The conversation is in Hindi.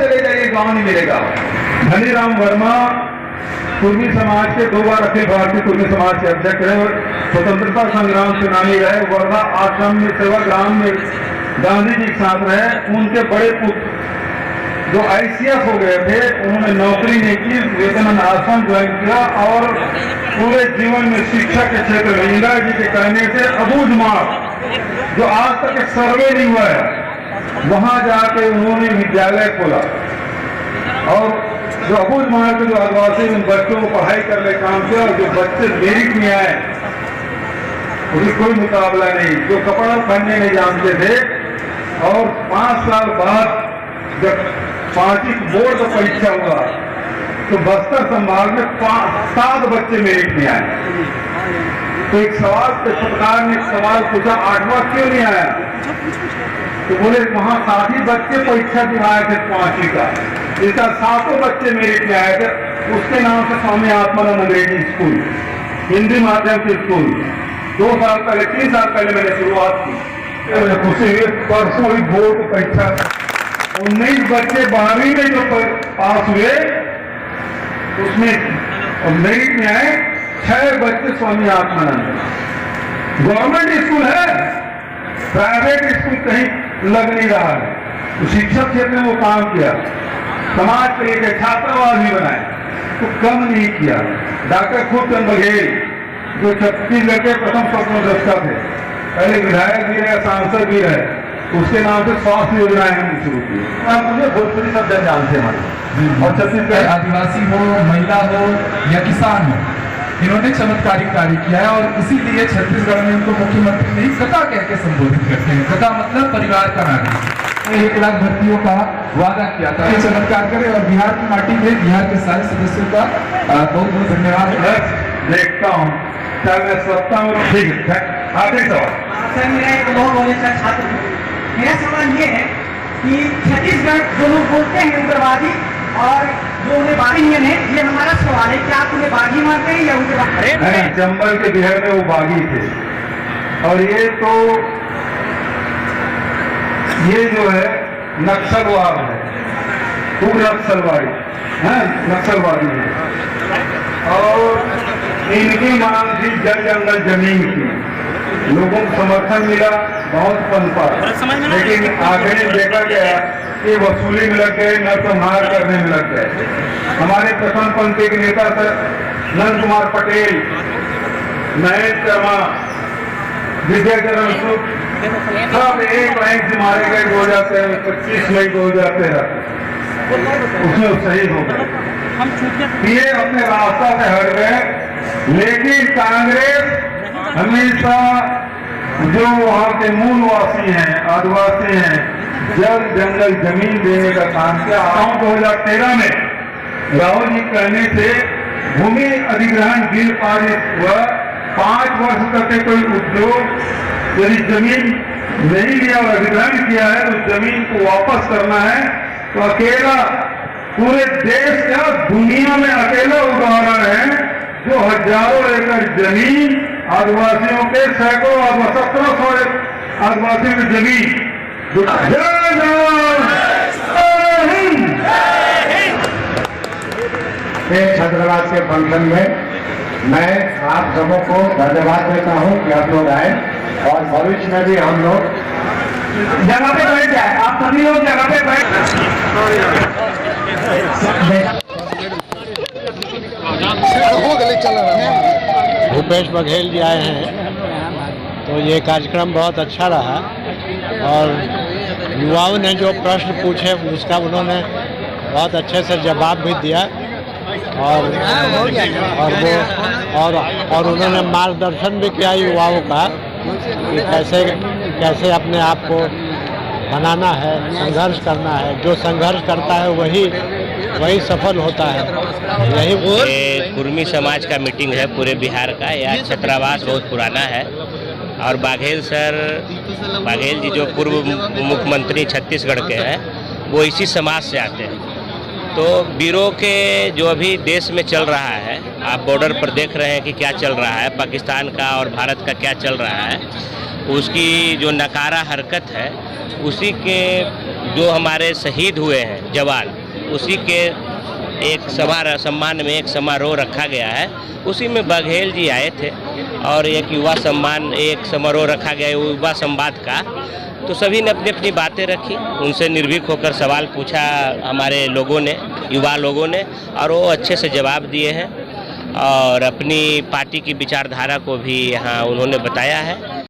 चले जाइए गांव नहीं मिलेगा। धनीराम वर्मा कुर्मी समाज के 2 बार अखिल भारतीय कुर्मी समाज के अध्यक्ष रहे, स्वतंत्रता संग्राम सेनानी रहे, वर्धा आश्रम में सेवाग्राम में गांधी जी के साथ रहे। उनके बड़े पुत्र जो ICS हो गए थे, उन्होंने नौकरी नहीं की, विवेकानंद आश्रम ज्वाइन किया और पूरे जीवन में शिक्षा के क्षेत्र में इंदिरा जी के कहने से अबूझमार जो आज तक एक सर्वे नहीं हुआ है, वहां जाके उन्होंने विद्यालय खोला और जो अबूझमार के जो आदिवासी उन बच्चों को पढ़ाई करने काम किया और जो बच्चे मेरिट में आए उसकी कोई मुकाबला नहीं, जो कपड़ा पहनने नहीं जानते थे। और 5 साल बाद जब 5वीं बोर्ड का परीक्षा हुआ तो बस्तर संभाग में 7 बच्चे मेरिट में आए। तो एक सवाल पत्रकार ने सवाल पूछा, 8वां क्यों नहीं आया? तो बोले वहां 7 ही बच्चे परीक्षा दिए आए थे 5वीं का, इसका 7 बच्चे मेरिट में आए थे। उसके नाम से स्वामी आत्मानंद अंग्रेजी स्कूल, हिंदी माध्यम के स्कूल 2 साल पहले 3 साल पहले मैंने शुरुआत की। खुशी हुई, परसों हुई बोर्ड की परीक्षा, 19 बच्चे 12वीं में जो पास हुए उसमें मेरिट में आए 6 बच्चे स्वामी आत्मानंद। गवर्नमेंट स्कूल है, प्राइवेट स्कूल कहीं लग नहीं रहा है। तो शिक्षा क्षेत्र में वो काम किया, समाज के लिए छात्रावास भी बनाए, तो कम नहीं किया। डॉक्टर खूबचंद बघेल जो छत्तीसगढ़ के प्रथम स्वतंत्रता थे, पहले विधायक भी रहे, सांसद भी रहे, उसके नाम से स्वास्थ्य योजनाएं हमने शुरू की। आप मुझे भोजपुरी सब जन जानते हैं और छत्तीसगढ़ आदिवासी हो, महिला हो या किसान हो, इन्होंने चमत्कारिक कार्य किया है और इसीलिए छत्तीसगढ़ में उनको मुख्यमंत्री नहीं कका कह के संबोधित करते हैं। कका मतलब परिवार का नागरिक। 1 लाख भर्तियों का वादा किया था, ये चमत्कार करे और बिहार की माटी में बिहार के सारे सदस्यों का बहुत बहुत धन्यवाद। देखता हूँ चाहे मैं सत्ता में। ठीक है, आखिरी सवाल सर, मेरा एक बहुत छात्र, मेरा सवाल ये है कि छत्तीसगढ़ जो लोग बोलते हैं उग्रवादी और जो उन्हें बागी है, ये हमारा सवाल है, क्या आप उन्हें बागी मानते हैं या उग्रवादी? चंबल के बिहार में वो बागी थे और ये जो है नक्सलवाद है, खूब नक्सलवादी है, नक्सलवादी है। और इनकी मांग थी जल जंगल जमीन की, लोगों को समर्थन मिला, बहुत पनपा, लेकिन आखिर देखा गया कि वसूली में लग गए, नरसंहार करने में लग गए। हमारे प्रथम पंथी के नेता सर नंद कुमार पटेल, महेश शर्मा, विद्याचरण सुख सब एक लाइन से मारे गए 25 मई 2013, उसमें शहीद हो गए। ये अपने रास्ता से हट गए, लेकिन कांग्रेस हमेशा जो वहाँ के मूलवासी हैं, आदिवासी हैं, जल जंगल जमीन देने का काम किया। 2013 में राहुल जी कहने से भूमि अधिग्रहण बिल पारित हुआ। 5 वर्ष तक के कोई उद्योग यदि जमीन नहीं लिया और अधिग्रहण किया है तो जमीन को वापस करना है। तो अकेला पूरे देश का दुनिया में अकेला उदाहरण है जो हजारों एकड़ जमीन आदिवासियों के, सैकड़ों 1700 आदिवासियों की जमीन। छात्रावास के फंक्शन में मैं आप सबों को धन्यवाद देता हूं कि आप लोग आए और भविष्य में भी हम लोग जगह पे बैठ जाए, आप सभी लोग जगह पे बैठ। भूपेश बघेल जी आए हैं, तो ये कार्यक्रम बहुत अच्छा रहा और युवाओं ने जो प्रश्न पूछे उसका उन्होंने बहुत अच्छे से जवाब भी दिया और उन्होंने मार्गदर्शन भी किया युवाओं का कि कैसे अपने आप को बनाना है, संघर्ष करना है। जो संघर्ष करता है वही सफल होता है। यही कुर्मी समाज का मीटिंग है पूरे बिहार का। यह छात्रावास बहुत पुराना है और बघेल जी जो पूर्व मुख्यमंत्री छत्तीसगढ़ के हैं वो इसी समाज से आते हैं। तो वीरों के जो अभी देश में चल रहा है, आप बॉर्डर पर देख रहे हैं कि क्या चल रहा है, पाकिस्तान का और भारत का क्या चल रहा है। उसकी जो नकारा हरकत है, उसी के जो हमारे शहीद हुए हैं जवान, उसी के एक सम्मान में एक समारोह रखा गया है। उसी में बघेल जी आए थे और एक समारोह रखा गया युवा संवाद का। तो सभी ने अपनी अपनी बातें रखी, उनसे निर्भीक होकर सवाल पूछा हमारे लोगों ने, युवा लोगों ने, और वो अच्छे से जवाब दिए हैं और अपनी पार्टी की विचारधारा को भी यहाँ उन्होंने बताया है।